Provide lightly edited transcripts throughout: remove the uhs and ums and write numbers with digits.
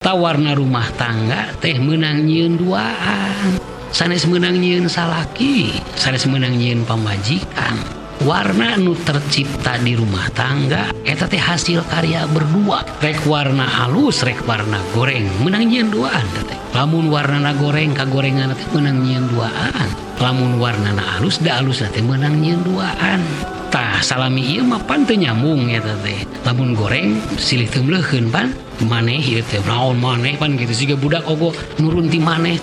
eta warna rumah tangga teh meunang nyieun duaan, sanes meunang nyieun salaki, sanes meunang nyieun pamajikan. Warna nu tercipta di rumah tangga eta teh hasil karya berdua, rek warna halus rek warna goreng meunang nyieun duaan teh. Lamun warnana goreng kagorengan teh meunang nyieun duaan, lamun warnana halus da halus teh meunang nyieun duaan. Tah salami ieu mah pan teu nyambung eta teh. Lamun goreng silih teu meuleukeun pan maneh ieu teh naon maneh pan gitu siga budak ogo nurun ti maneh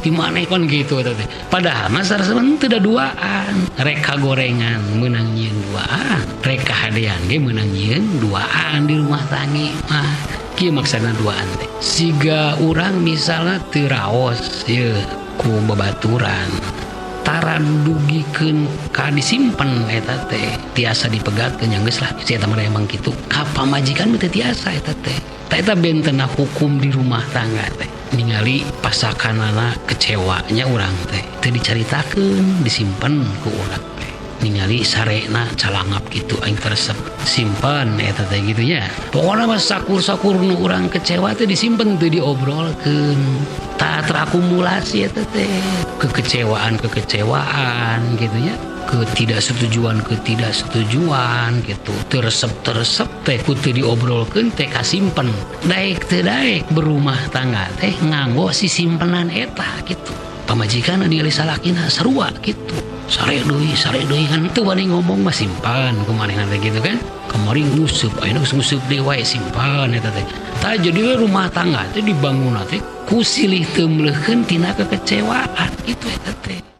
pan gitu eta teh. Padahal mah saresna teu da duaan. Rek kagorengan meunang nyieun duaan, rek kahadean ge meunang nyieun duaan di rumah tangga mah. Kieu maksudna duaan teh. Siga urang misalna teu raos ieu ku babaturan, tara dugikeun ka disimpen eta teh tiasa dipegatkeun nya geus lah si eta mah emang kitu. Ka pamajikan teh tiasa eta teh. Ta eta bentenna hukum di rumah tangga teh. Ningali pasakanana kecewanya urang teh teu dicaritakeun, disimpen ku urang teh. Ningali sarena calangap gitu aing teresep simpen eta teh gitu nya. Pokona mah sakur-sakur nu urang kecewa teh disimpen teu diobrolkeun. Tak terakumulasi eta teh kekecewaan gitu ya, ketidaksetujuan gitu, teresep teh kudu diobrolkeun teh kasimpen. Daek teu daek berumah tangga teh nganggo si simpenan eta gitu. Pamajikan ningali salakina sarua gitu, sare deui kan teu wani ngomong mah simpan kumanehna teh gitu kan. Kamari ngusup ayeuna ngusup deui wae simpan eta teh. Tah jadi rumah tangga teh dibangun teh ku silih teu meuleukeun tina kekecewaan gitu eta teh.